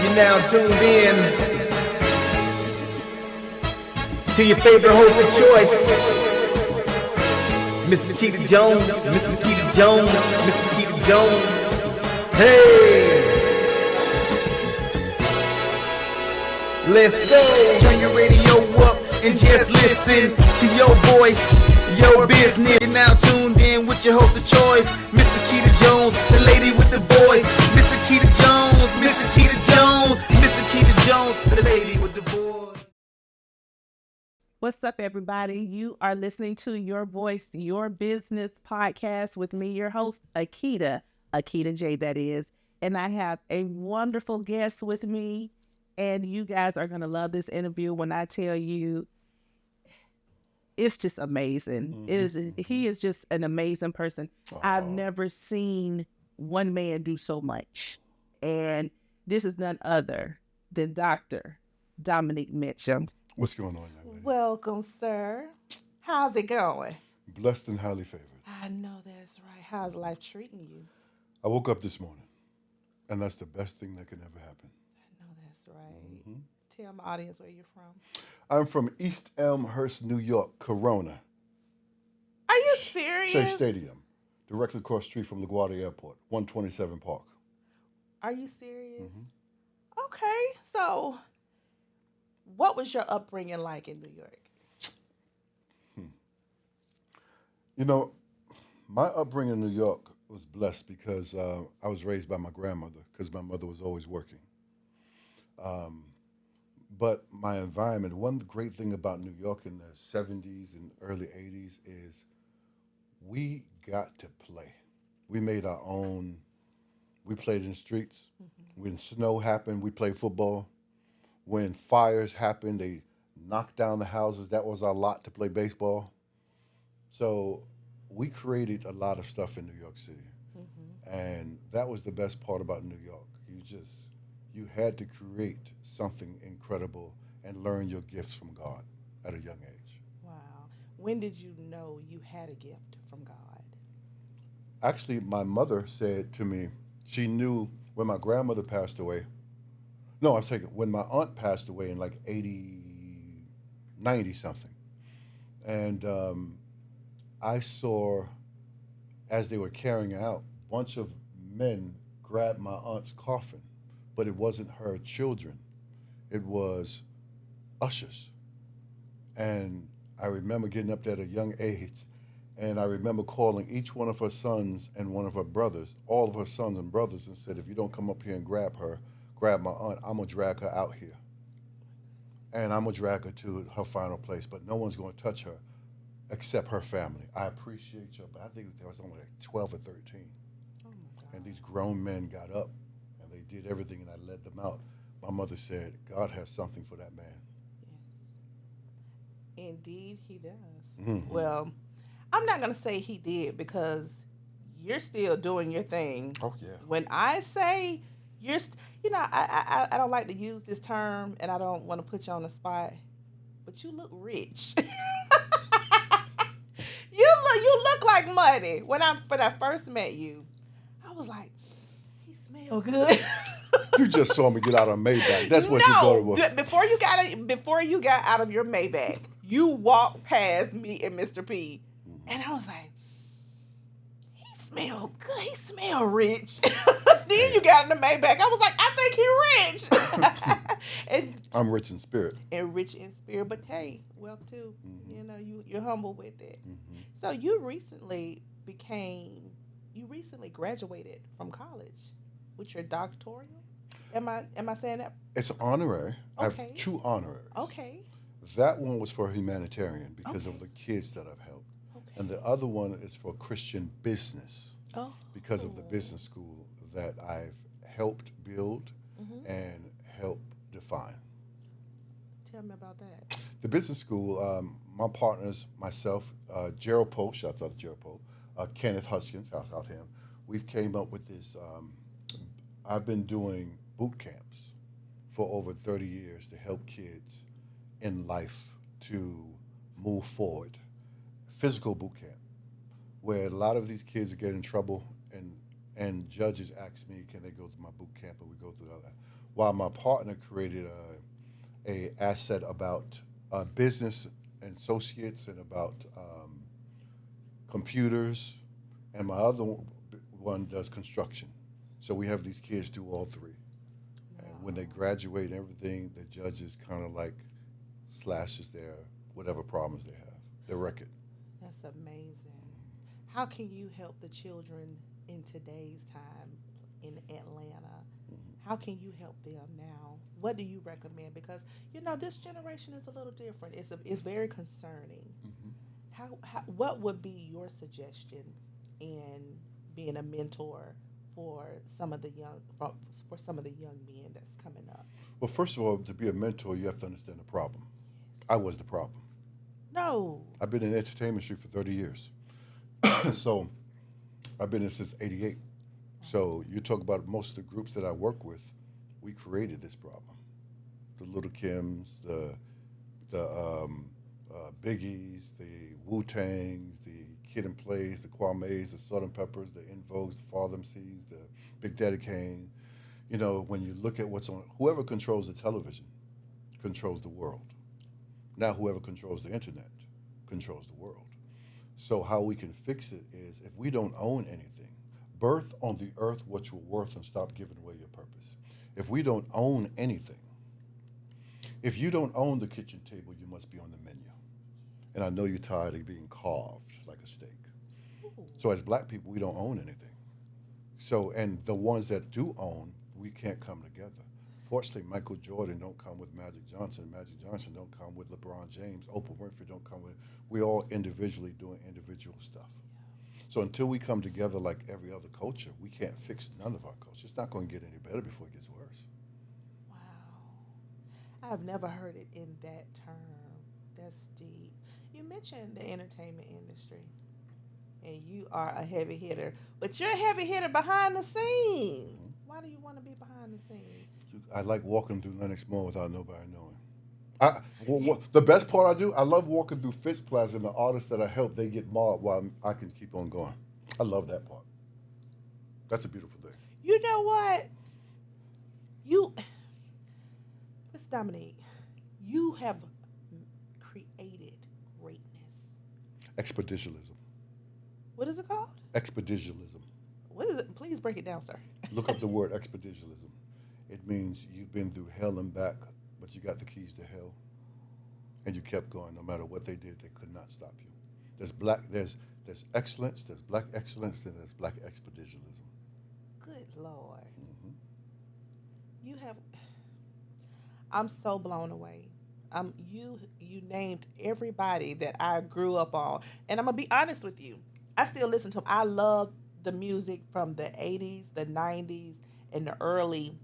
You're now tuned in to your favorite host of choice, Miss Aketa Jones, Miss Aketa Jones, Miss Aketa Jones. Hey! Let's go! Turn your radio up and just listen to your voice, your business. You're now tuned in with your host of choice, Miss Aketa Jones, the lady with the voice. Miss Aketa Jones, Miss Aketa Jones, Miss Aketa Jones, the lady with the voice. What's up, everybody? You are listening to Your Voice, Your Business podcast with me, your host, Aketa J, that is. And I have a wonderful guest with me, and you guys are going to love this interview when I tell you it's just amazing. He is just an amazing person. I've never seen one man do so much. And this is none other than Dr. Domonique Mitchell. What's going on, young lady? Welcome, sir. How's it going? Blessed and highly favored. I know that's right. How's life treating you? I woke up this morning, and that's the best thing that can ever happen. I know that's right. Tell my audience where you're from. I'm from East Elmhurst, New York, Corona. Are you serious? Shea Stadium, directly across the street from LaGuardia Airport, 127 Park. Are you serious? Okay, so what was your upbringing like in New York? You know, my upbringing in New York was blessed because I was raised by my grandmother because my mother was always working. But my environment, one great thing about New York in the 70s and early 80s is we got to play. We made our own, we played in the streets. When snow happened, we played football. When fires happened, they knocked down the houses. That was our lot to play baseball. So we created a lot of stuff in New York City. And that was the best part about New York. You had to create something incredible and learn your gifts from God at a young age. Wow. When did you know you had a gift from God? Actually, my mother said to me, she knew when my grandmother passed away. No, I'm taking when my aunt passed away in like 90 something. And I saw, as they were carrying her out, a bunch of men grabbed my aunt's coffin, but it wasn't her children. It was ushers. And I remember getting up there at a young age, and I remember calling each one of her sons and one of her brothers, all of her sons and brothers, and said, if you don't come up here and grab my aunt, I'm going to drag her out here. And I'm going to drag her to her final place, but no one's going to touch her except her family. I appreciate you, but I think there was only like 12 or 13. Oh my God. And these grown men got up, and they did everything, and I led them out. My mother said, God has something for that man. Yes. Indeed, he does. Well, I'm not going to say he did because you're still doing your thing. Oh, yeah. When I say I don't like to use this term, and I don't want to put you on the spot, but you look rich. You look like money. When I first met you, I was like, he smell good. You just saw me get out of Maybach. That's what you thought it was. Before you got out of your Maybach, you walked past me and Mr. P, and I was like, he smell good. He smell rich. Then you got in the Maybach. I was like, I think he rich. And I'm rich in spirit. But hey, wealth too. You know, you're humble with it. So you recently graduated from college with your doctoral. Am I saying that? It's honorary. Okay. I have 2 honoraries. Okay. That one was for humanitarian because of the kids that I've helped. Okay. And the other one is for Christian business because of the business school that I've helped build and help define. Tell me about that. The business school, my partners, myself, Gerald Poe, shouts out to Gerald Poe, Kenneth Hutchins, shout out to him. We've came up with this, I've been doing boot camps for over 30 years to help kids in life to move forward. Physical boot camp, where a lot of these kids get in trouble and judges ask me, can they go to my boot camp, and we go through all that. while my partner created a asset about business and associates and about computers, and my other one does construction. So we have these kids do all three. And when they graduate and everything, the judges kind of like slashes their whatever problems they have, their record. That's amazing. How can you help the children in today's time in Atlanta? How can you help them now? What do you recommend? Because this generation is a little different. It's very concerning. What would be your suggestion in being a mentor for some of the young men that's coming up? Well, first of all, to be a mentor, you have to understand the problem. I was the problem. No. I've been in the entertainment industry for 30 years. So I've been in since 88. So you talk about most of the groups that I work with, we created this problem. The Little Kims, the Biggies, the Wu-Tangs, the Kid and Plays, the Kwame's, the Salt and Peppers, the In Vogues, the Father MCs, the Big Daddy Kane. When you look at what's on, whoever controls the television controls the world. Now whoever controls the internet controls the world. So how we can fix it is if we don't own anything, birth on the earth what you're worth and stop giving away your purpose. If we don't own anything, if you don't own the kitchen table, you must be on the menu. And I know you're tired of being carved like a steak. So as black people, we don't own anything. So, and the ones that do own, we can't come together. Fortunately, Michael Jordan don't come with Magic Johnson. Magic Johnson don't come with LeBron James. Oprah Winfrey don't come with, we all individually doing individual stuff. So until we come together like every other culture, we can't fix none of our culture. It's not going to get any better before it gets worse. Wow. I've never heard it in that term. That's deep. You mentioned the entertainment industry, and you are a heavy hitter, but you're a heavy hitter behind the scenes. Mm-hmm. Why do you want to be behind the scenes? I like walking through Lenox Mall without nobody knowing. The best part I do, I love walking through Fitz Plaza and the artists that I help, they get mobbed while I can keep on going. I love that part. That's a beautiful thing. You know what? Miss Domonique, you have created greatness. Expeditionalism. What is it called? Expeditionalism. What is it? Please break it down, sir. Look up the word expeditionalism. It means you've been through hell and back, but you got the keys to hell, and you kept going. No matter what they did, they could not stop you. There's excellence, there's black excellence, then there's black expeditionalism. Good Lord. Mm-hmm. I'm so blown away. You named everybody that I grew up on, and I'm gonna be honest with you. I still listen to them. I love the music from the 80s, the 90s, and the early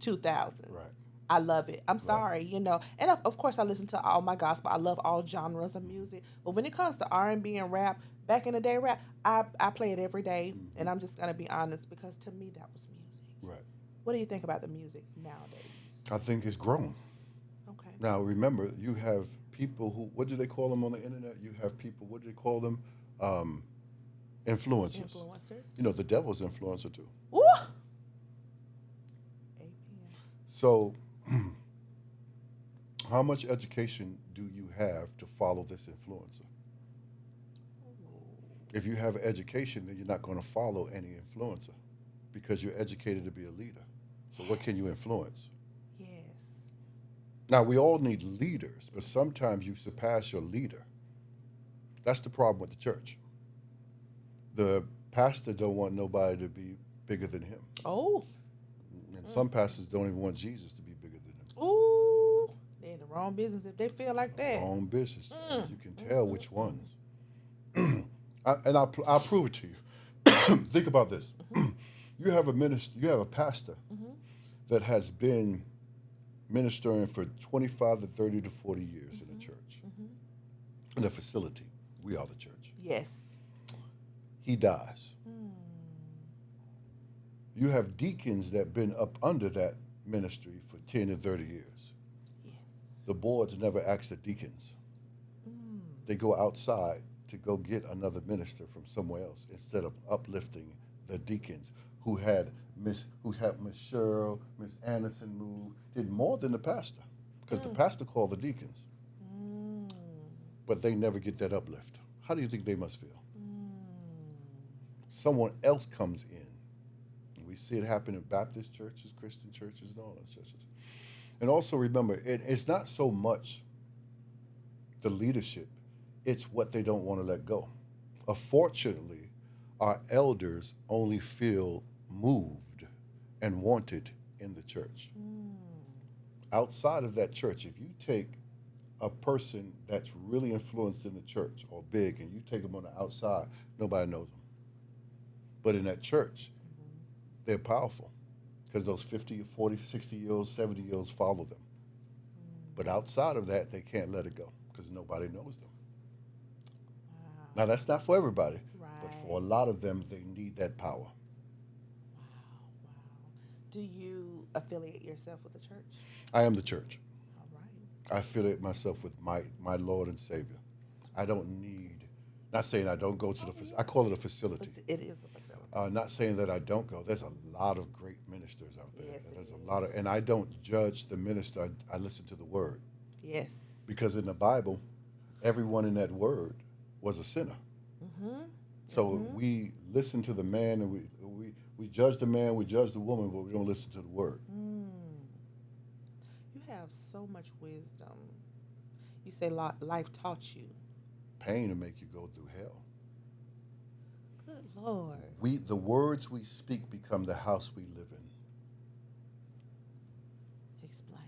2000s. Right. I love it. I'm sorry, and of course I listen to all my gospel. I love all genres of music. But when it comes to R&B and rap, back in the day rap, I play it every day, mm-hmm. and I'm just going to be honest because to me that was music. Right. What do you think about the music nowadays? I think it's grown. Okay. Now remember, you have people who, what do they call them on the internet? You have people, what do they call them? Influencers. Influencers. The devil's influencer too. Ooh. So, how much education do you have to follow this influencer? If you have education, then you're not going to follow any influencer because you're educated to be a leader. So what can you influence? Yes. Now, we all need leaders, but sometimes you surpass your leader. That's the problem with the church. The pastor don't want nobody to be bigger than him. Oh. And some pastors don't even want Jesus to be bigger than them. Ooh, they're in the wrong business if they feel like that. Wrong business. You can tell which ones. I'll prove it to you. Think about this. You have a minister, you have a pastor that has been ministering for 25 to 30 to 40 years in the church. In the facility. We are the church. Yes. He dies. You have deacons that have been up under that ministry for 10 and 30 years. Yes. The boards never ask the deacons. They go outside to go get another minister from somewhere else instead of uplifting the deacons who had who helped Miss Cheryl, Miss Anderson move, did more than the pastor, because the pastor called the deacons. But they never get that uplift. How do you think they must feel? Someone else comes in. We see it happen in Baptist churches, Christian churches, and all those churches. And also remember, it's not so much the leadership, it's what they don't want to let go. Unfortunately, our elders only feel moved and wanted in the church. Outside of that church, if you take a person that's really influenced in the church or big and you take them on the outside, nobody knows them. But in that church, they're powerful because those 50, 40, 60-year-olds, 70-year-olds follow them. But outside of that, they can't let it go because nobody knows them. Wow. Now, that's not for everybody, Right. but for a lot of them, they need that power. Wow. Do you affiliate yourself with the church? I am the church. All right. I affiliate myself with my Lord and Savior. I don't need, not saying I don't go to I call it a facility. It is a facility. Not saying that I don't go. There's a lot of great ministers out there. Yes, There's it a lot of, and I don't judge the minister. I listen to the word. Yes. Because in the Bible, everyone in that word was a sinner. So we listen to the man and we judge the man, we judge the woman, but we don't listen to the word. You have so much wisdom. You say life taught you. Pain to make you go through hell. Good Lord. The words we speak become the house we live in. Explain.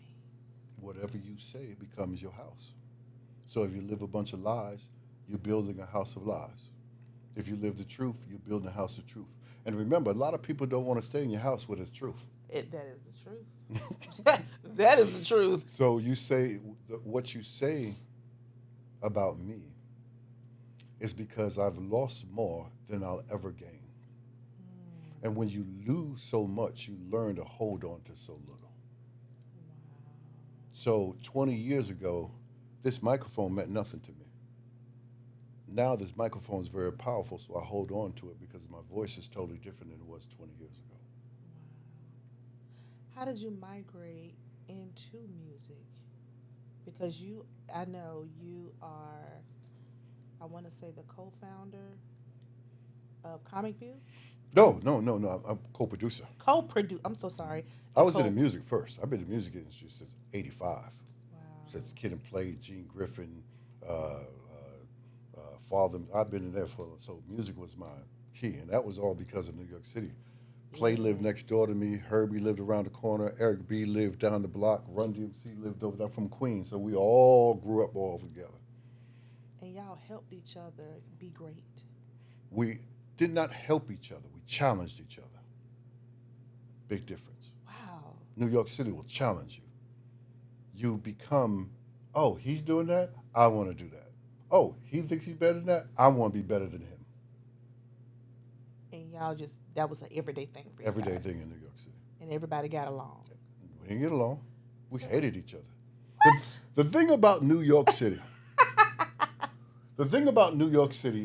Whatever you say becomes your house. So if you live a bunch of lies, you're building a house of lies. If you live the truth, you're building a house of truth. And remember, a lot of people don't want to stay in your house with the truth. That is the truth. That is the truth. So you say, what you say about me is because I've lost more than I'll ever gain. And when you lose so much, you learn to hold on to so little. Wow. So 20 years ago, this microphone meant nothing to me. Now this microphone is very powerful, so I hold on to it because my voice is totally different than it was 20 years ago. Wow. How did you migrate into music? Because I know you are, I want to say the co-founder of Comic View? No. I'm co-producer. I'm so sorry. I was in the music first. I've been in the music industry since 85. Wow. Since Kid and Play, Gene Griffin, Father. I've been in there so music was my key. And that was all because of New York City. Play lived next door to me. Herbie lived around the corner. Eric B. lived down the block. Run DMC lived over there from Queens. So we all grew up all together. And y'all helped each other be great. We did not help each other. We challenged each other. Big difference. Wow. New York City will challenge you. You become, oh, he's doing that? I want to do that. Oh, he thinks he's better than that? I want to be better than him. And y'all that was an everyday thing for you Everyday guys. thing in New York City. And everybody got along. We didn't get along. We hated each other. What? The thing about New York City,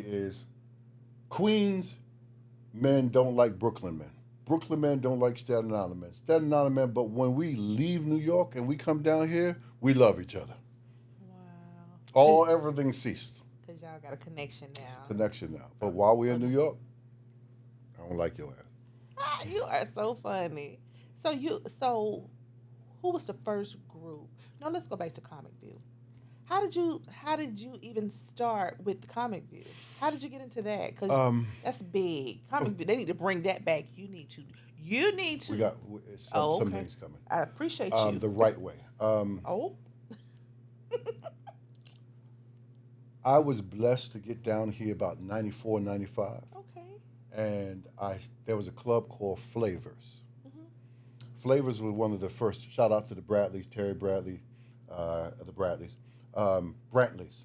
is Queens men don't like Brooklyn men. Brooklyn men don't like Staten Island men. Staten Island men, but when we leave New York and we come down here, we love each other. Wow. Everything ceased. Because y'all got a connection now. Connection now. But while we're in New York, I don't like your ass. You are so funny. So who was the first group? Now let's go back to Comic View. How did you even start with Comic View? How did you get into that? Because that's big. Comic View, they need to bring that back. You need to. We got some things coming. I appreciate you. The right way. I was blessed to get down here about 94, 95. Okay. And there was a club called Flavors. Flavors was one of the first. Shout out to the Bradleys, Terry Bradley, the Bradleys, Brantleys.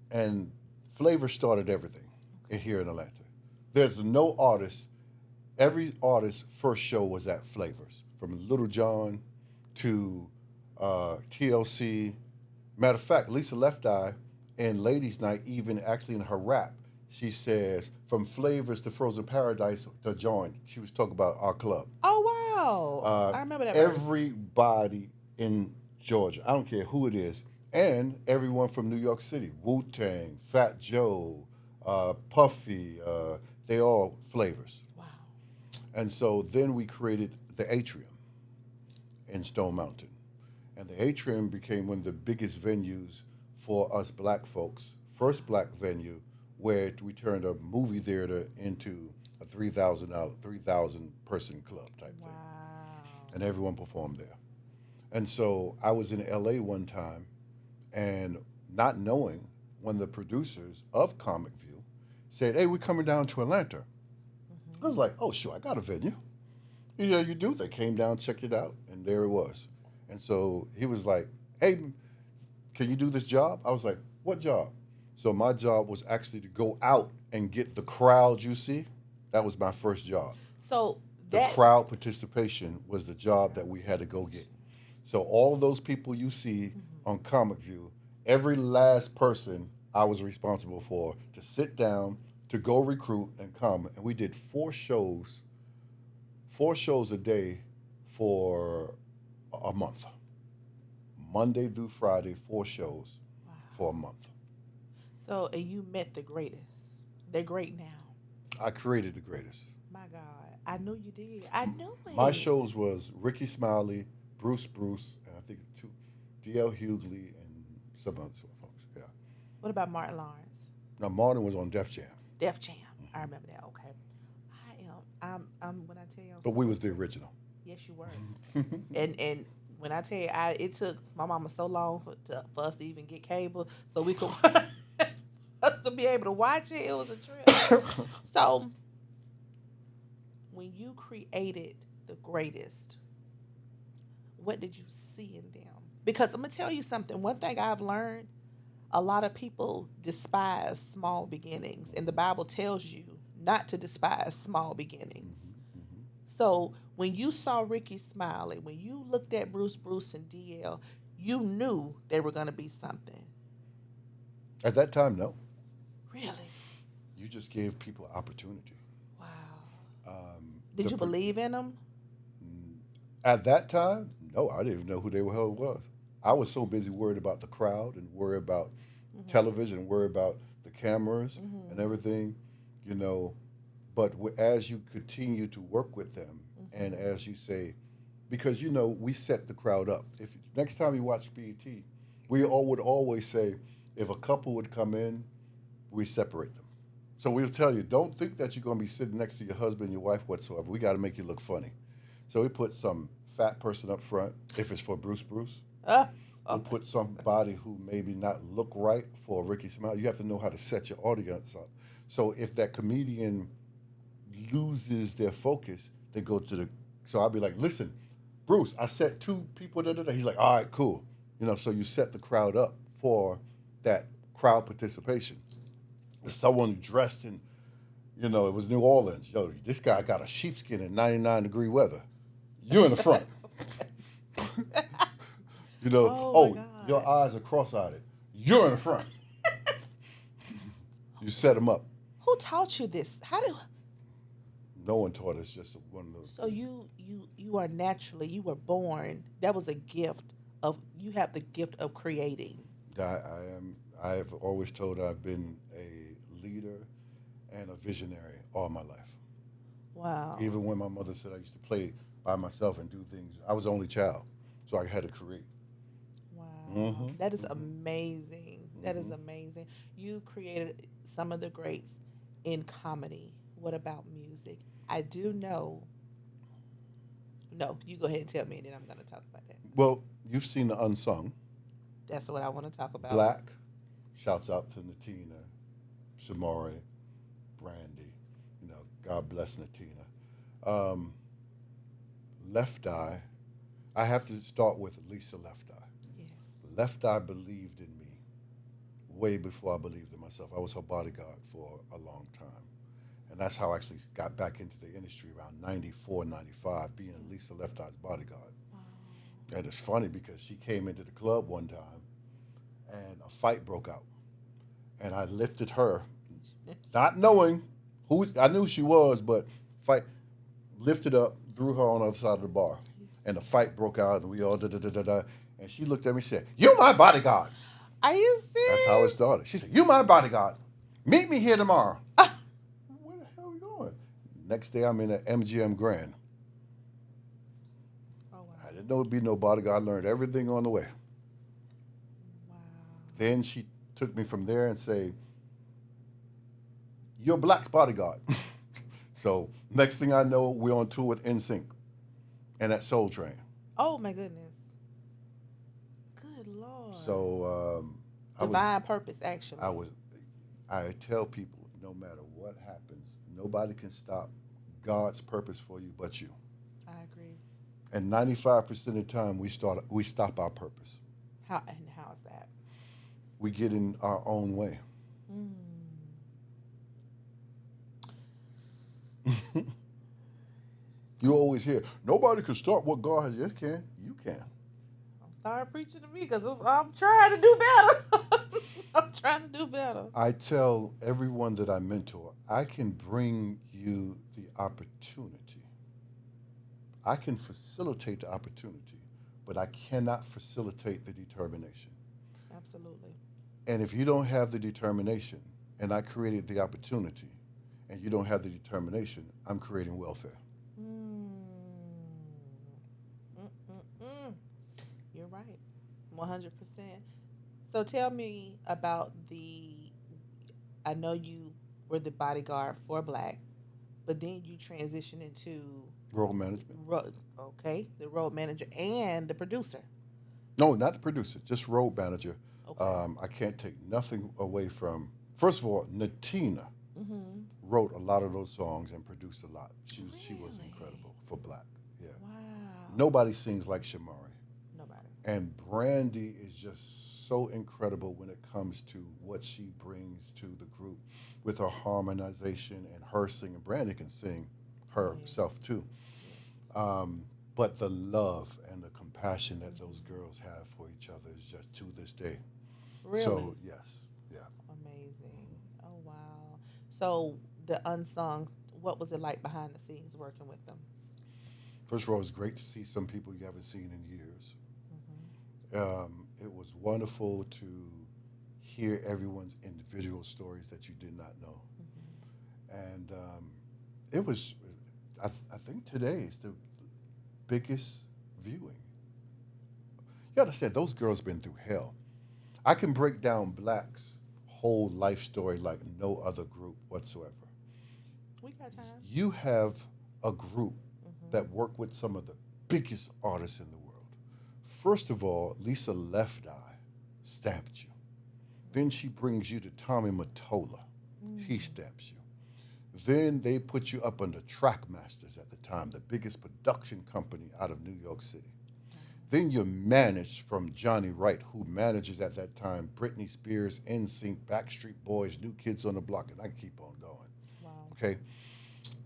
And Flavors started everything here in Atlanta. There's no artist. Every artist's first show was at Flavors, from Little John to TLC. Matter of fact, Lisa Left Eye in Ladies Night, even actually in her rap, She says, from flavors to frozen paradise to join. She was talking about our club. Oh wow! I remember that verse. Everybody in Georgia, I don't care who it is, and everyone from New York City, Wu-Tang, Fat Joe, Puffy, they all flavors. Wow. And so then we created the Atrium in Stone Mountain. And the Atrium became one of the biggest venues for us black folks. First black venue where we turned a movie theater into a 3,000 person club type thing. And everyone performed there. And so I was in LA one time and not knowing, one of the producers of Comic View said, hey, we're coming down to Atlanta. I was like, oh, sure, I got a venue. Yeah, you do. They came down, checked it out, and there it was. And so he was like, hey, can you do this job? I was like, what job? So my job was actually to go out and get the crowd you see. That was my first job. So the crowd participation was the job that we had to go get. So all of those people you see on Comic View, every last person I was responsible for to sit down, to go recruit and come. And we did 4 shows a day for a month. Monday through Friday, 4 shows for a month. So, and you met the greatest. They're great now. I created the greatest. My God. I knew you did. I knew it. My shows was Ricky Smiley, Bruce, and I think 2, D.L. Hughley, and some other folks. Yeah. What about Martin Lawrence? Now, Martin was on Def Jam. Def Jam. I remember that. Okay. I'm when I tell you. But we was the original. Yes, you were. and when I tell you, it took my mama so long for us to even get cable, so we could us to be able to watch it. It was a trip. So, when you created the greatest, what did you see in them? Because I'm gonna tell you something. One thing I've learned: a lot of people despise small beginnings, and the Bible tells you not to despise small beginnings. So when you saw Ricky Smiley, when you looked at Bruce, and DL, you knew they were going to be something. At that time, no. Really? You just gave people opportunity. Wow. Did you believe in them? At that time, no. I didn't even know who the hell was. I was so busy worried about the crowd and worried about television and worried about the cameras and everything, you know. But as you continue to work with them, and as you say, because, you know, we set the crowd up. If next time you watch BET, we would always say, if a couple would come in, we separate them. So we'll tell you, don't think that you're going to be sitting next to your husband, your wife, whatsoever. We got to make you look funny. So we put some fat person up front, if it's for Bruce. We'll put somebody who maybe not look right for Ricky Smiley. You have to know how to set your audience up. So if that comedian loses their focus, they go to the. So I'll be like, listen, Bruce, I set 2 people. He's like, all right, cool. You know, so you set the crowd up for that crowd participation. If someone dressed in, you know, it was New Orleans. Yo, this guy got a sheepskin in 99-degree weather. You're in the front. You know, your eyes are cross-eyed. You're in the front. You set them up. Who taught you this? No one taught us, just one of those. So you are naturally, you were born, that was a gift you have the gift of creating. I have always told I've been a leader and a visionary all my life. Wow. Even when my mother said I used to play by myself and do things, I was the only child, so I had to create. Wow. That is amazing. That is amazing. You created some of the greats in comedy. What about music? I do know. No, you go ahead and tell me, and then I'm going to talk about that. Well, you've seen the Unsung. That's what I want to talk about. Blaque. Shouts out to Natina, Shamari, Brandy. You know, God bless Natina. Left Eye. I have to start with Lisa Left Eye. Yes. Left Eye believed in me way before I believed in myself. I was her bodyguard for a long time. And that's how I actually got back into the industry around 94, 95, being Lisa Left Eye's bodyguard. Wow. And it's funny because she came into the club one time and a fight broke out. And I lifted her, Not knowing who I knew she was, but fight lifted up, threw her on the other side of the bar, and the fight broke out, and we all da da da da da. And she looked at me and said, "You my bodyguard." Are you serious? That's how it started. She said, "You my bodyguard. Meet me here tomorrow." Where the hell are we going? Next day, I'm in an MGM Grand. Oh, wow. I didn't know it'd be no bodyguard. I learned everything on the way. Wow. Then she took me from there and say, "You're Blaque's bodyguard." So next thing I know, we're on tour with Unsung and at Soul Train. Oh, my goodness. Good Lord. So divine purpose, actually. I tell people, no matter what happens, nobody can stop God's purpose for you but you. I agree. And 95% of the time, we stop our purpose. How is that? We get in our own way. You always hear, nobody can start what God has. Yes, can. You can. Start preaching to me because I'm trying to do better. I'm trying to do better. I tell everyone that I mentor, I can bring you the opportunity. I can facilitate the opportunity, but I cannot facilitate the determination. Absolutely. And if you don't have the determination, and I created the opportunity, and you don't have the determination, I'm creating welfare. You're right. 100%. So tell me about I know you were the bodyguard for Blaque, but then you transitioned into Road management. The road manager and the producer. No, not the producer, just road manager. Okay. I can't take nothing away from, first of all, Natina wrote a lot of those songs and produced a lot. She was incredible for Blaque. Yeah. Wow. Nobody sings like Shamari. Nobody. And Brandy is just so incredible when it comes to what she brings to the group with her harmonization and her singing. Brandy can sing herself too. Yes. But the love and the compassion that those girls have for each other is just to this day. Really? So, yes. Yeah. Amazing. Oh, wow. So the Unsung, what was it like behind the scenes working with them? First of all, it was great to see some people you haven't seen in years. It was wonderful to hear everyone's individual stories that you did not know. And it was, I think today is the biggest viewing. You understand, those girls been through hell. I can break down Blaque's whole life story like no other group whatsoever. We got time. You have a group that work with some of the biggest artists in the world. First of all, Lisa Left Eye stamped you. Then she brings you to Tommy Mottola. He stamps you. Then they put you up under Trackmasters at the time, the biggest production company out of New York City. Then you're managed from Johnny Wright, who manages at that time Britney Spears, NSYNC, Backstreet Boys, New Kids on the Block, and I can keep on going. Wow. Okay?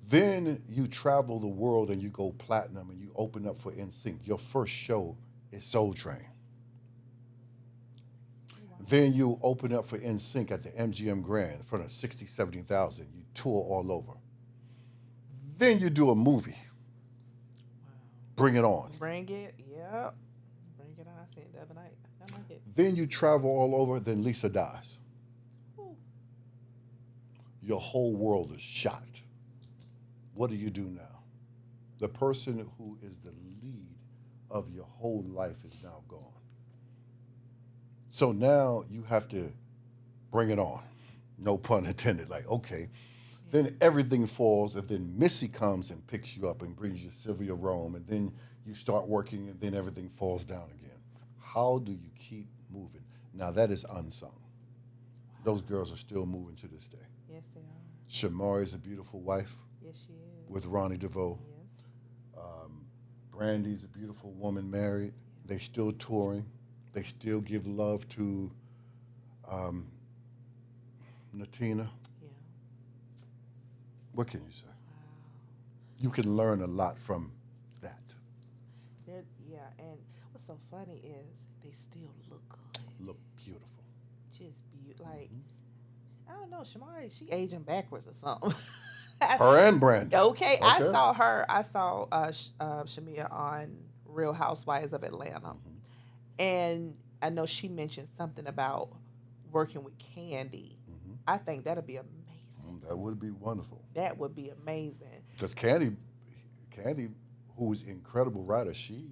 Then you travel the world and you go platinum and you open up for NSYNC. Your first show is Soul Train. Wow. Then you open up for NSYNC at the MGM Grand in front of 60, 70,000. You tour all over. Then you do a movie. Wow. Bring It On. Bring it, yep. Bring it on. I seen it the other night. I like it. Then you travel all over, then Lisa dies. Ooh. Your whole world is shot. What do you do now? The person who is the lead of your whole life is now gone. So now you have to bring it on. No pun intended. Like, okay. Then everything falls, and then Missy comes and picks you up and brings you Sylvia Rome, and then you start working, and then everything falls down again. How do you keep moving? Now, that is unsung. Wow. Those girls are still moving to this day. Yes, they are. Shamari is a beautiful wife. Yes, she is. With Ronnie DeVoe. Yes. Brandy's a beautiful woman married. They still touring. They still give love to Natina. Yeah. What can you say? Wow. You can learn a lot from that. Yeah, and what's so funny is they still look good. Look beautiful. Just beautiful. Like, I don't know, Shamari, she aging backwards or something. Her and Brandon. Okay, I Okay. saw her. I saw Shamia on Real Housewives of Atlanta, and I know she mentioned something about working with Candy. I think that'd be amazing. That would be wonderful. That would be amazing. Because Candy, who's an incredible writer, she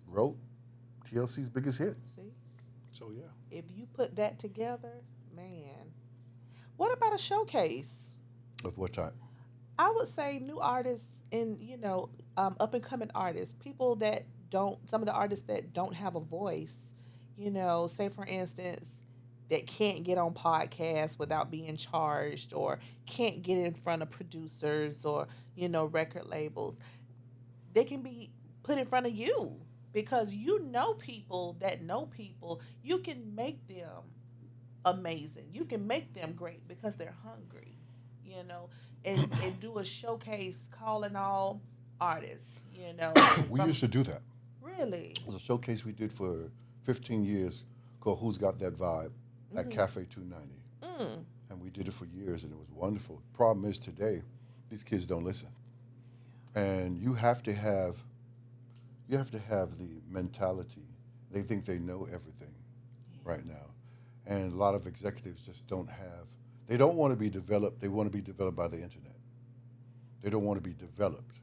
wrote TLC's biggest hit. See? So, yeah. If you put that together, man. What about a showcase? Of what type? I would say new artists and, up and coming artists, people that some of the artists that don't have a voice, say for instance, that can't get on podcasts without being charged or can't get in front of producers or, record labels. They can be put in front of you because people that know people. You can make them amazing. You can make them great because they're hungry, and do a showcase calling all artists, We used to do that. Really? It was a showcase we did for 15 years called Who's Got That Vibe at Cafe 290. And we did it for years, and it was wonderful. Problem is today, these kids don't listen. And you have to have the mentality. They think they know everything right now. And a lot of executives just they don't want to be developed. They want to be developed by the internet. They don't want to be developed.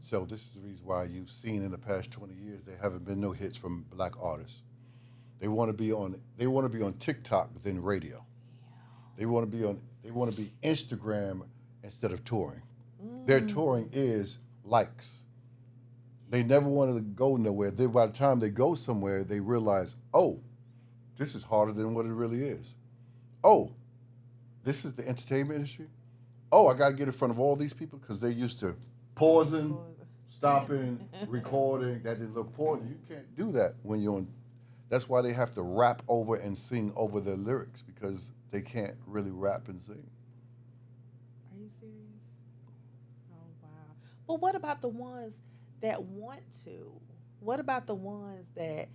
So this is the reason why you've seen in the past 20 years there haven't been no hits from black artists. They want to be on TikTok within radio. They want to be Instagram instead of touring. Their touring is likes. They never wanted to go nowhere. By the time they go somewhere, they realize, oh, this is harder than what it really is. Oh, this is the entertainment industry. Oh, I got to get in front of all these people because they're used to pausing, stopping, recording. That didn't look important. You can't do that when you're on. That's why they have to rap over and sing over their lyrics because they can't really rap and sing. Are you serious? Oh, wow. Well, what about the ones that want to? What about the ones that,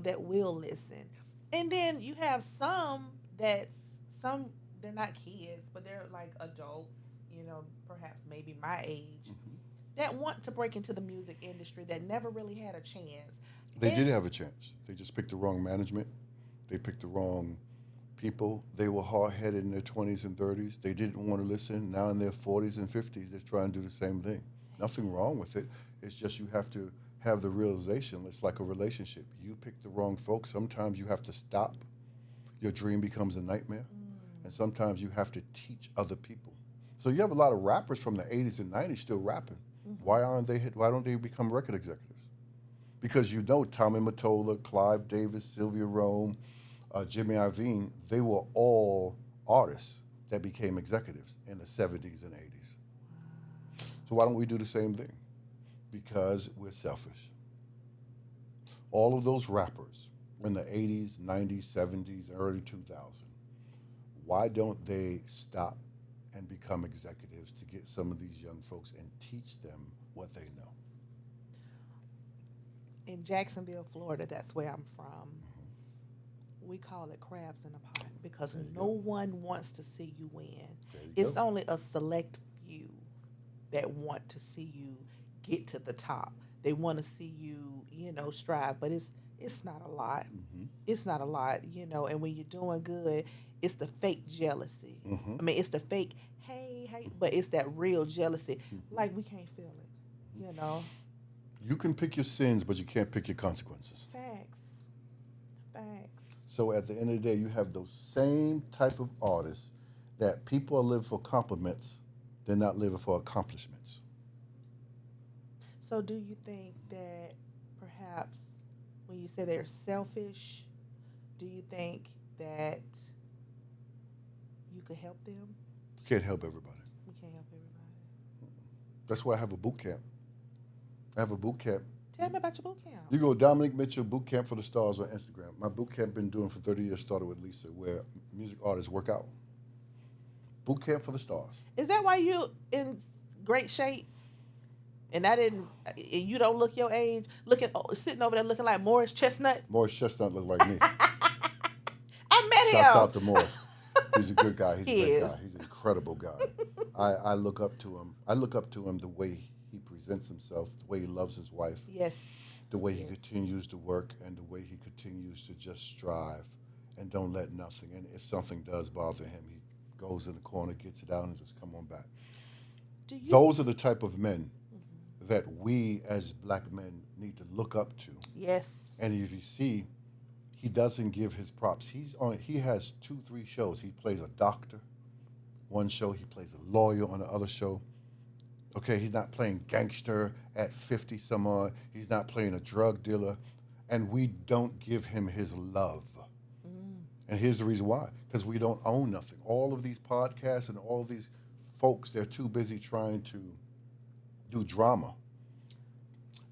that will listen? And then you have some, they're not kids, but they're like adults, perhaps maybe my age, that want to break into the music industry that never really had a chance. They did have a chance. They just picked the wrong management. They picked the wrong people. They were hard-headed in their 20s and 30s. They didn't want to listen. Now in their 40s and 50s, they're trying to do the same thing. Nothing wrong with it. It's just you have to have the realization. It's like a relationship. You pick the wrong folks. Sometimes you have to stop. Your dream becomes a nightmare. And sometimes you have to teach other people. So you have a lot of rappers from the 80s and 90s still rapping. Why don't they become record executives? Because Tommy Mottola, Clive Davis, Sylvia Rome, Jimmy Iovine, they were all artists that became executives in the 70s and 80s. So why don't we do the same thing? Because we're selfish. All of those rappers in the 80s, 90s, 70s, early 2000s, why don't they stop and become executives to get some of these young folks and teach them what they know? In Jacksonville, Florida, that's where I'm from. We call it crabs in a pot because no one wants to see you win. It's only a select few that want to see you get to the top. They want to see you, strive, but it's not a lot. It's not a lot, and when you're doing good, it's the fake jealousy. I mean, it's the fake, hey, but it's that real jealousy. Like, we can't feel it, You can pick your sins, but you can't pick your consequences. Facts. So at the end of the day, you have those same type of artists that people are living for compliments, they're not living for accomplishments. So do you think that perhaps when you say they're selfish, do you think that you could help them? You can't help everybody. We can't help everybody. That's why I have a boot camp. I have a boot camp. Tell me about your boot camp. You go Domonique Mitchell Boot Camp for the Stars on Instagram. My boot camp been doing for 30 years, started with Lisa, where music artists work out. Boot Camp for the Stars. Is that why you in great shape? And you don't look your age, sitting over there looking like Morris Chestnut? Morris Chestnut look like me. I met him. Shouts out to Morris. He's a good guy. He's a He great is. guy. He's an incredible guy. I look up to him. I look up to him the way he presents himself, the way he loves his wife, Yes. the way he Yes. continues to work, and the way he continues to just strive and don't let nothing. And if something does bother him, he goes in the corner, gets it out, and just come on back. Do you? Those are the type of men that we as black men need to look up to. Yes. And if you see, he doesn't give his props. He has 2-3 shows. He plays a doctor one show, he plays a lawyer on the other show. Okay, he's not playing gangster at 50 some odd. He's not playing a drug dealer. And we don't give him his love. And here's the reason why. Because we don't own nothing. All of these podcasts and all of these folks, they're too busy trying to do drama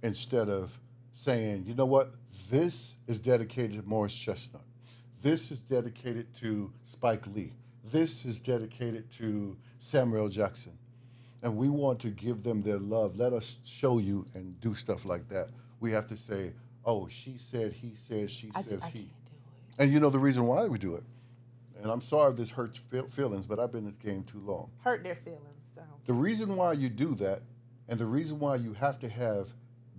instead of saying, you know what, this is dedicated to Morris Chestnut. This is dedicated to Spike Lee. This is dedicated to Samuel Jackson. And we want to give them their love. Let us show you and do stuff like that. We have to say, oh, she said, he said, she says, I he. can't do it. And you know the reason why we do it. And I'm sorry if this hurts feelings, but I've been in this game too long. Hurt their feelings. So. The reason why you do that, and the reason why you have to have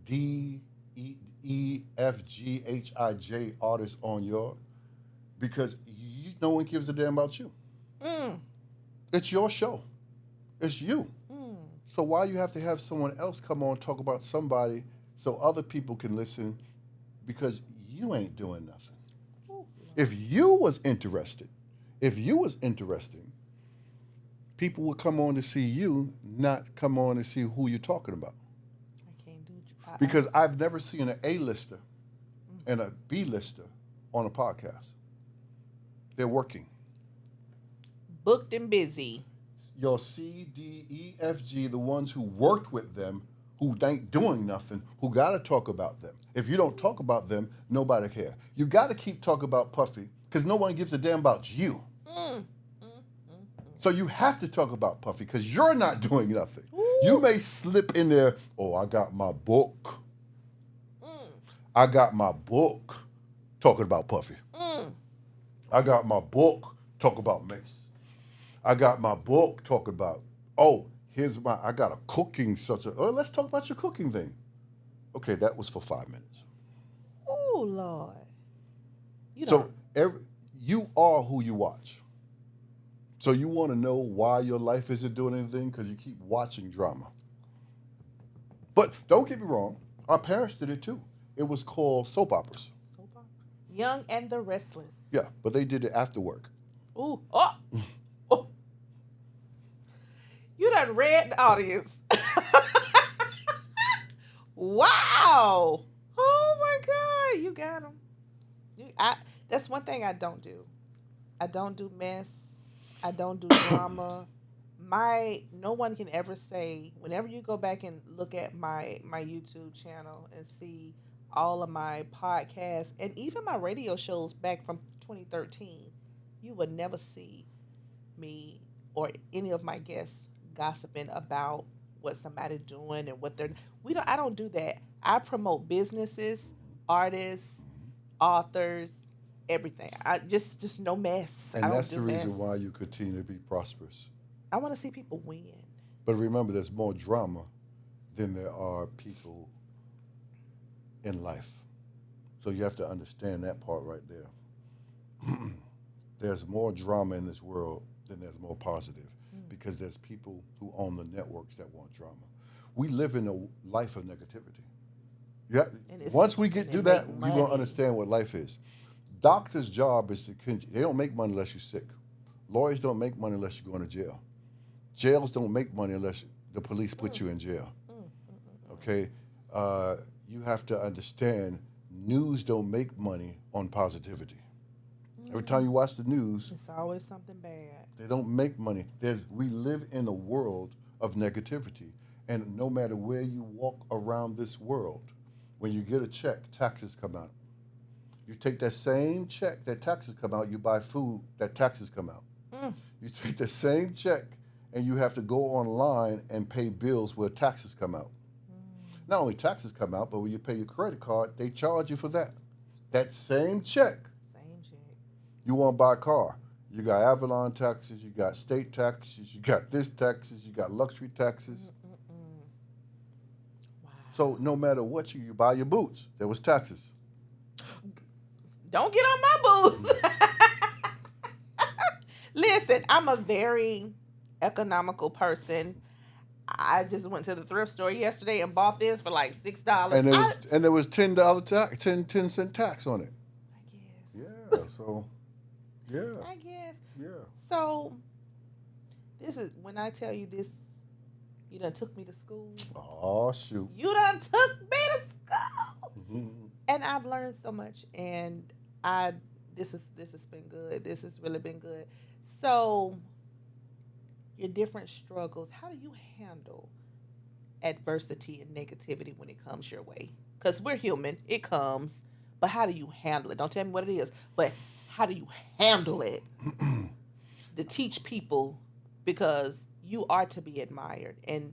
D, E, F, G, H, I, J artists on your, because no one gives a damn about you. It's your show. It's you. So why you have to have someone else come on and talk about somebody so other people can listen, because you ain't doing nothing. Ooh. If you was interested, people would come on to see you, not come on to see who you're talking about. I can't do it. Because I've never seen an A-lister and a B-lister on a podcast. They're working. Booked and busy. Your C, D, E, F, G, the ones who worked with them, who ain't doing nothing, who got to talk about them. If you don't talk about them, nobody care. You got to keep talking about Puffy, because no one gives a damn about you. So you have to talk about Puffy, because you're not doing nothing. You may slip in there, oh, I got my book. I got my book talking about Puffy. I got my book talking about Mace. I got my book talking about, oh, I got a cooking let's talk about your cooking thing. Okay, that was for 5 minutes. Oh, Lord. You are who you watch. So you want to know why your life isn't doing anything? Because you keep watching drama. But don't get me wrong, our parents did it too. It was called soap operas. Young and the Restless. Yeah, but they did it after work. Ooh. Oh. Oh. You done read the audience. Wow. Oh, my God. You got them. That's one thing I don't do. I don't do mess. I don't do drama. No one can ever say, whenever you go back and look at my YouTube channel and see all of my podcasts and even my radio shows back from 2013, you would never see me or any of my guests gossiping about what somebody's doing and what I don't do that. I promote businesses, artists, authors, everything. I just no mess. And I don't that's do the reason mess. why you continue to be prosperous. I want to see people win. But remember, there's more drama than there are people in life. So you have to understand that part right there. There's more drama in this world than there's more positive, because there's people who own the networks that want drama. We live in a life of negativity. Yeah. Once we get through that, you're going to understand what life is. Doctor's job is they don't make money unless you're sick. Lawyers don't make money unless you're going to jail. Jails don't make money unless the police put you in jail. Okay? You have to understand, news don't make money on positivity. Every time you watch the news, It's always something bad. they don't make money. We live in a world of negativity. And no matter where you walk around this world, when you get a check, taxes come out. You take that same check that taxes come out, you buy food, that taxes come out. You take the same check and you have to go online and pay bills where taxes come out. Not only taxes come out, but when you pay your credit card, they charge you for that. That same check. Same check. You want to buy a car. You got Avalon taxes, you got state taxes, you got this taxes, you got luxury taxes. Wow. So no matter what you buy your boots, there was taxes. Don't get on my boots. Listen, I'm a very economical person. I just went to the thrift store yesterday and bought this for like $6. And there was $10 tax, 10 cent tax on it. I guess. Yeah. So yeah. I guess. Yeah. So this is when I tell you this. You done took me to school. Oh shoot. You done took me to school. Mm-hmm. And I've learned so much, and this has been good. This has really been good. So, your different struggles, how do you handle adversity and negativity when it comes your way? Because we're human, it comes, but how do you handle it? Don't tell me what it is, but how do you handle it to teach people, because you are to be admired, and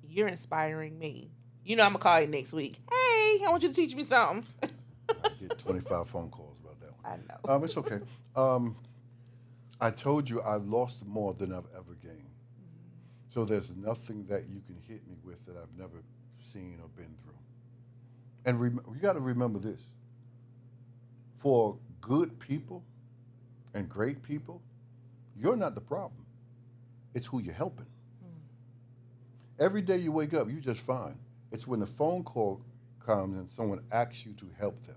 you're inspiring me. You know I'm going to call you next week. Hey, I want you to teach me something. I get 25 phone calls about that one. I know. It's okay. I told you I've lost more than I've ever gained. So there's nothing that you can hit me with that I've never seen or been through. And you got to remember this. For good people and great people, you're not the problem. It's who you're helping. Every day you wake up, you're just fine. It's when the phone call comes and someone asks you to help them.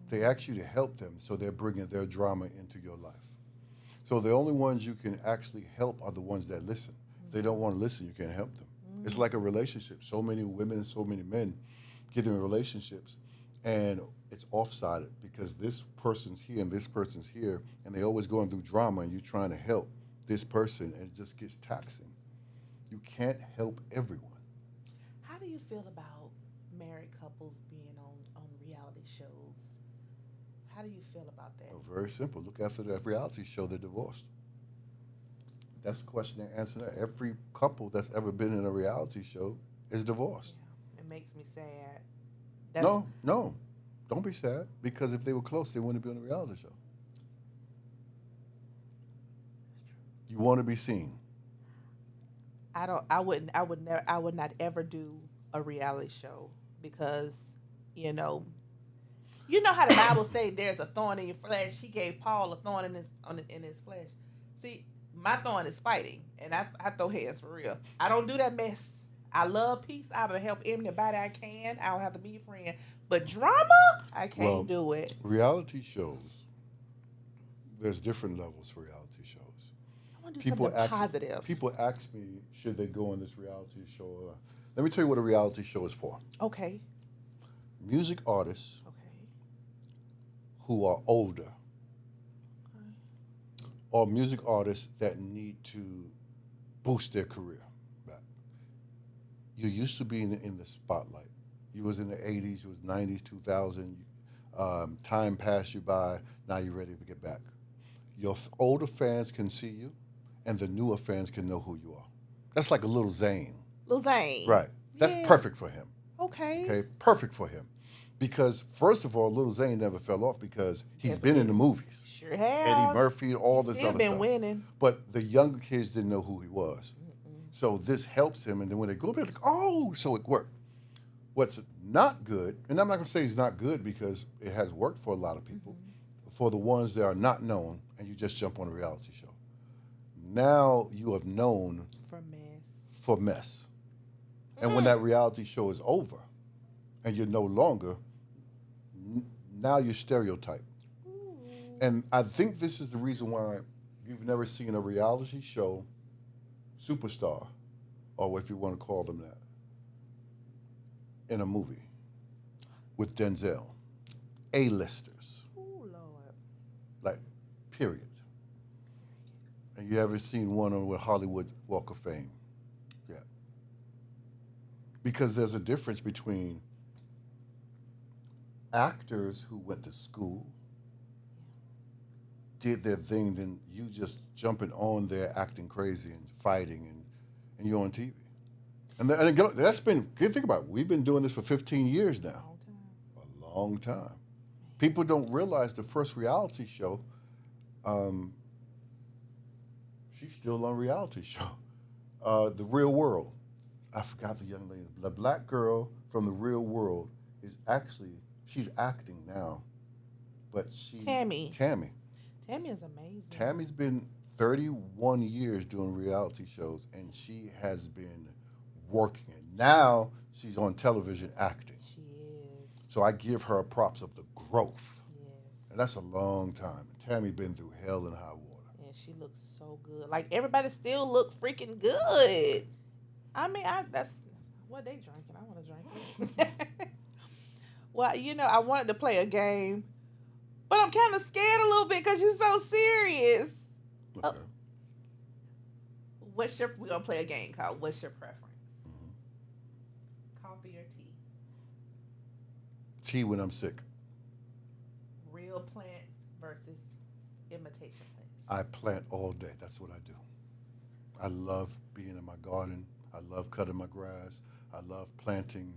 They ask you to help them, so they're bringing their drama into your life. So the only ones you can actually help are the ones that listen. If they don't want to listen, you can't help them. It's like a relationship. So many women and so many men get in relationships, and it's off-sided because this person's here and this person's here, and they're always going through drama, and you're trying to help this person, and it just gets taxing. You can't help everyone. How do you feel about married couples being on reality shows? How do you feel about that? Oh, very simple. Look after that reality show, they're divorced. That's the question and answer. That every couple that's ever been in a reality show is divorced. Yeah, it makes me sad. No, don't be sad, because if they were close, they wouldn't be on a reality show. You want to be seen. I would not ever do a reality show, because, you know how the Bible say there's a thorn in your flesh. He gave Paul a thorn in his flesh. See, my thorn is fighting, and I throw hands for real. I don't do that mess. I love peace. I will help anybody I can. I don't have to be your friend. But drama, I can't do it. Reality shows, there's different levels for reality shows. I want to do something positive. People ask me, should they go on this reality show? Let me tell you what a reality show is for. Okay. Music artists who are older, or music artists that need to boost their career back. You used to be in the spotlight. You was in the 80s, you was 90s, 2000. Time passed you by. Now you're ready to get back. Your older fans can see you, and the newer fans can know who you are. That's like a Lil Zane. Lil Zane. Right. That's perfect for him. Okay. Perfect for him. Because, first of all, Lil Zane never fell off because he's been in the movies. Sure have. Eddie Murphy, all this other stuff. He's been winning. But the younger kids didn't know who he was. So this helps him, and then when they go, they're like, oh, so it worked. What's not good, and I'm not going to say it's not good because it has worked for a lot of people, for the ones that are not known, and you just jump on a reality show. Now you have known for mess. And when that reality show is over, and you're no longer, now you're stereotyped. And I think this is the reason why you've never seen a reality show superstar, or if you want to call them that, in a movie with Denzel. A-listers. Oh, Lord. Like, period. And you ever seen one on with Hollywood Walk of Fame? Yeah. Because there's a difference between actors who went to school, did their thing, then you just jumping on there acting crazy and fighting, and you're on TV. And that's been, think about it, we've been doing this for 15 years now. A long time. People don't realize the first reality show, She's still on reality show. The Real World. I forgot the young lady. The black girl from The Real World is actually, she's acting now. But Tammy. Tammy. Tammy is amazing. Tammy's been 31 years doing reality shows, and she has been working it. Now she's on television acting. She is. So I give her props of the growth. Yes. And that's a long time. Tammy been through hell and high water. And she looks so good. Like, everybody still look freaking good. I mean, that's what they drinking. I want to drink. Well, I wanted to play a game, but I'm kind of scared a little bit because you're so serious. Okay. We're gonna play a game called What's Your Preference? Coffee or tea? Tea when I'm sick. Real plants versus imitation plants. I plant all day. That's what I do. I love being in my garden. I love cutting my grass. I love planting.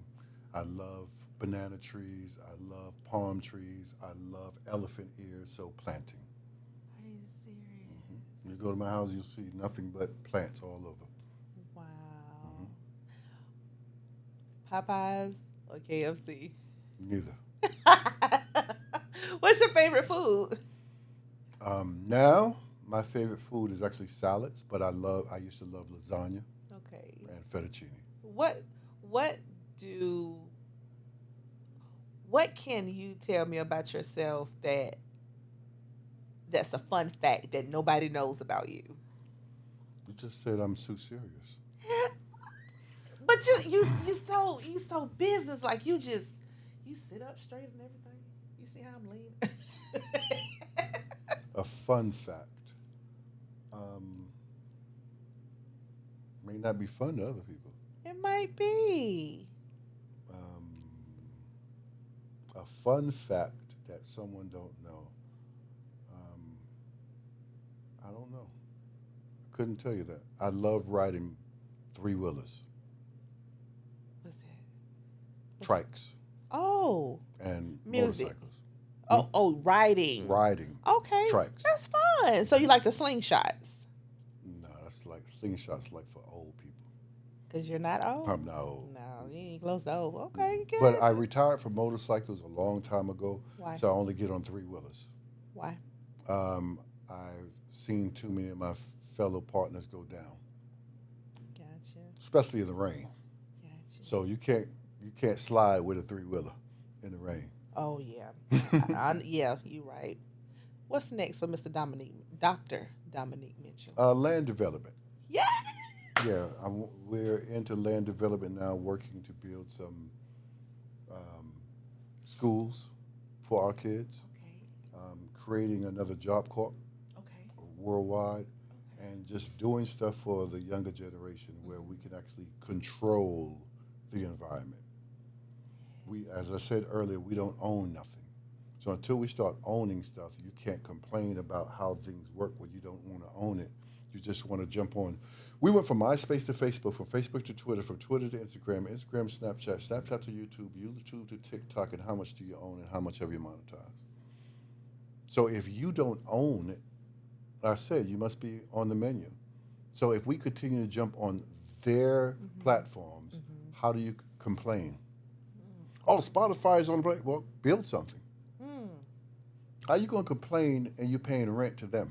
I love banana trees. I love palm trees. I love elephant ears. So planting. Are you serious? You go to my house, you'll see nothing but plants all over. Wow. Popeyes or KFC? Neither. What's your favorite food? Now, my favorite food is actually salads, but I used to love lasagna Okay. and fettuccine. What can you tell me about yourself that's a fun fact that nobody knows about you? You just said I'm too serious. But you so business, like you sit up straight and everything. You see how I'm leaning? A fun fact. May not be fun to other people. It might be. A fun fact that someone don't know. I don't know. I couldn't tell you that. I love riding three-wheelers. What's that? Trikes. Oh. And Music. motorcycles. Oh, riding. Riding. Okay. Trikes. That's fun. So you like the slingshots? No, that's like slingshots like for old people. Because you're not old? I'm not old. No, you ain't close to old. Okay, good. But I retired from motorcycles a long time ago. Why? So I only get on three-wheelers. Why? I've seen too many of my fellow partners go down. Gotcha. Especially in the rain. Gotcha. So you can't slide with a three-wheeler in the rain. Oh, yeah. Yeah, you're right. What's next for Dr. Domonique Mitchell? Land development. Yeah. Yeah, we're into land development now, working to build some schools for our kids, Okay. creating another Job Corps Okay. worldwide, and just doing stuff for the younger generation where we can actually control the environment. As I said earlier, we don't own nothing. So until we start owning stuff, you can't complain about how things work when you don't want to own it. You just want to jump on. We went from MySpace to Facebook, from Facebook to Twitter, from Twitter to Instagram, Instagram, Snapchat, Snapchat to YouTube, YouTube to TikTok, and how much do you own and how much have you monetized? So if you don't own it, like I said, you must be on the menu. So if we continue to jump on their platforms, how do you complain? Oh, Spotify is on the break. Well, build something. How you going to complain and you're paying rent to them?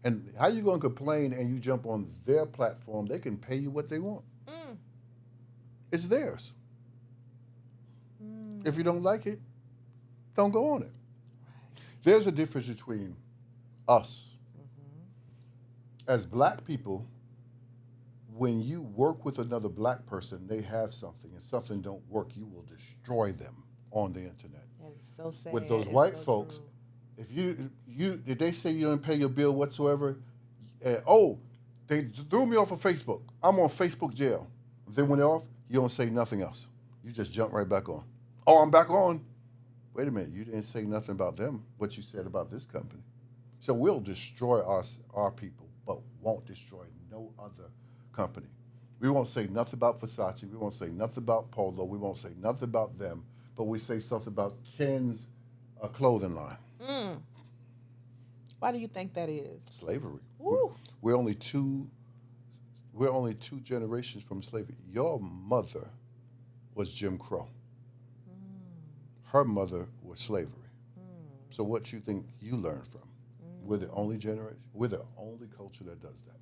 And how you going to complain and you jump on their platform? They can pay you what they want. It's theirs. If you don't like it, don't go on it. Right. There's a difference between us. As black people, when you work with another black person, they have something, and something don't work, you will destroy them on the internet. That is so sad. With those It's white so folks, true. if did they say you don't pay your bill whatsoever? They threw me off of Facebook. I'm on Facebook jail. Then when they're off, you don't say nothing else. You just jump right back on. Oh, I'm back on. Wait a minute, you didn't say nothing about them, what you said about this company. So we'll destroy our people, but won't destroy no other company. We won't say nothing about Versace. We won't say nothing about Polo. We won't say nothing about them, but we say something about Ken's clothing line. Why do you think that is? Slavery. Woo. We're only two. We're only 2 generations from slavery. Your mother was Jim Crow. Her mother was slavery. So what you think you learned from? We're the only generation. We're the only culture that does that.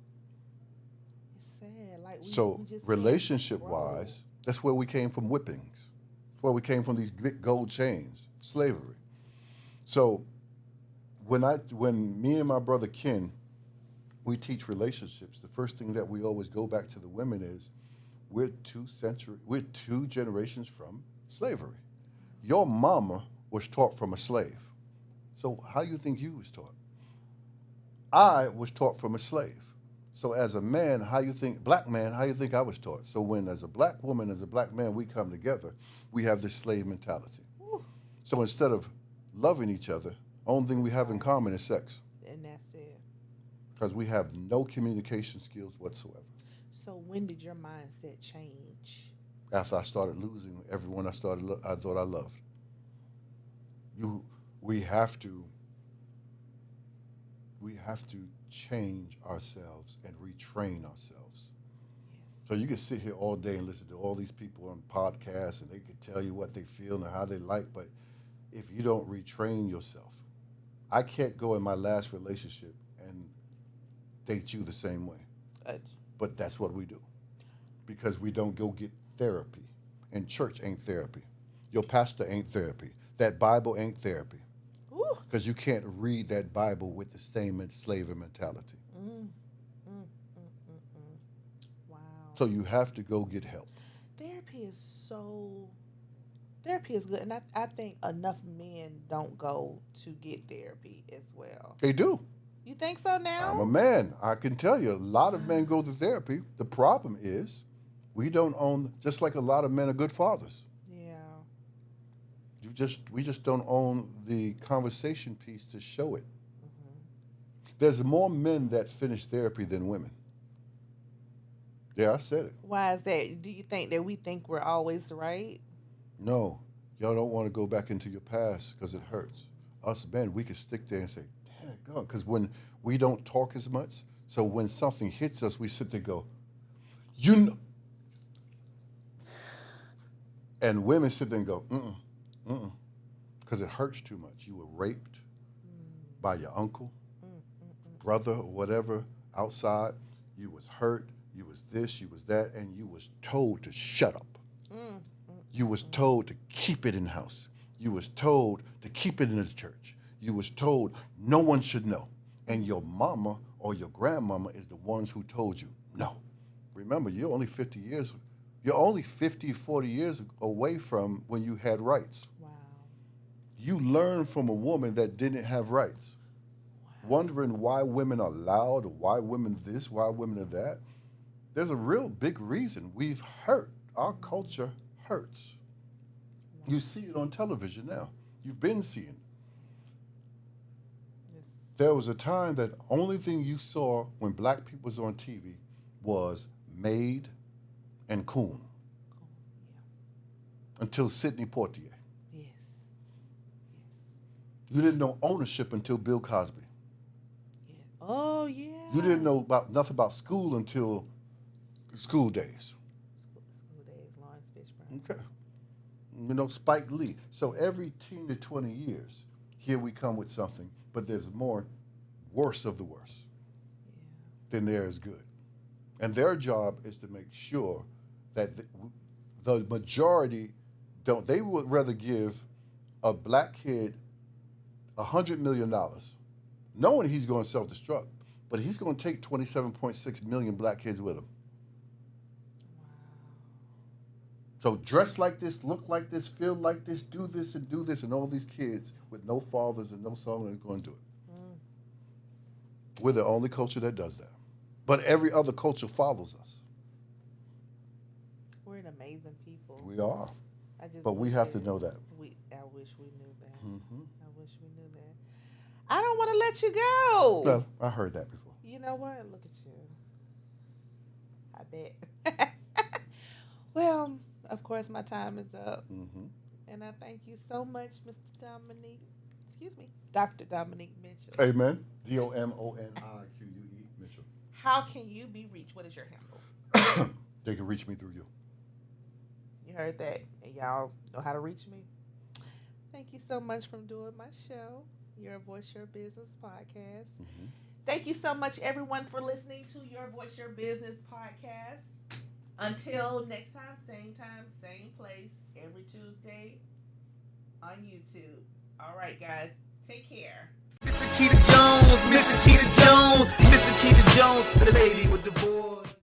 It's sad. Like So we just relationship-wise, that's where we came from. Whippings. That's where we came from. These big gold chains. Slavery. So when me and my brother Ken, we teach relationships, the first thing that we always go back to the women is we're 2 generations from slavery. Your mama was taught from a slave. So how you think you was taught? I was taught from a slave. So as a man, black man, how you think I was taught? So when as a black woman, as a black man, we come together, we have this slave mentality. Whew. So instead of loving each other, only thing we have in common is sex. And that's it. Because we have no communication skills whatsoever. So when did your mindset change? After I started losing everyone I thought I loved. We have to change ourselves and retrain ourselves. Yes. So you can sit here all day and listen to all these people on podcasts and they can tell you what they feel and how they like, but if you don't retrain yourself, I can't go in my last relationship and date you the same way. But that's what we do. Because we don't go get therapy. And church ain't therapy. Your pastor ain't therapy. That Bible ain't therapy. Because you can't read that Bible with the same slavery mentality. Wow. So you have to go get help. Therapy is good. And I think enough men don't go to get therapy as well. They do. You think so now? I'm a man. I can tell you, a lot of men go to therapy. The problem is we don't own, just like a lot of men are good fathers. Yeah. We just don't own the conversation piece to show it. There's more men that finish therapy than women. Yeah, I said it. Why is that? Do you think that we think we're always right? No, y'all don't want to go back into your past because it hurts. Us men, we can stick there and say, damn, God, because when we don't talk as much, so when something hits us, we sit there and go, you know. And women sit there and go, because it hurts too much. You were raped by your uncle, brother, or whatever, outside. You was hurt, you was this, you was that, and you was told to shut up. You was told to keep it in the house. You was told to keep it in the church. You was told no one should know. And your mama or your grandmama is the ones who told you no. Remember, you're only 40 years away from when you had rights. Wow. You learned from a woman that didn't have rights. Wow. Wondering why women are loud, or why women this, why women are that. There's a real big reason. We've hurt. Our culture hurts. Wow. You see it on television now. You've been seeing it. Yes. There was a time that only thing you saw when black people was on TV was Maid and Coon. Yeah. Until Sidney Poitier. Yes. You didn't know ownership until Bill Cosby. Yeah. Oh, yeah. You didn't know nothing about school until School Days. School Days, Lawrence Fishburne. Okay. You know, Spike Lee. So every 10 to 20 years, here we come with something, but there's more worse of the worst than there is good. And their job is to make sure that the majority don't. They would rather give a black kid $100 million, knowing he's going to self-destruct, but he's going to take 27.6 million black kids with him. Wow. So dress like this, look like this, feel like this, do this, and all these kids with no fathers and no son are going to do it. We're the only culture that does that. But every other culture follows us. We're an amazing people. We are. But we have to know that. I wish we knew that. Mm-hmm. I wish we knew that. I don't want to let you go. Well, I heard that before. You know what? Look at you. I bet. Well, of course, my time is up. Mm-hmm. And I thank you so much, Dr. Domonique Mitchell. Amen. DOMONIQUE Mitchell. How can you be reached? What is your handle? They can reach me through you. You heard that, and y'all know how to reach me. Thank you so much for doing my show, Your Voice, Your Business podcast. Mm-hmm. Thank you so much, everyone, for listening to Your Voice, Your Business podcast. Until next time, same place, every Tuesday on YouTube. All right, guys, take care. Miss Aketa Jones, the lady with the voice.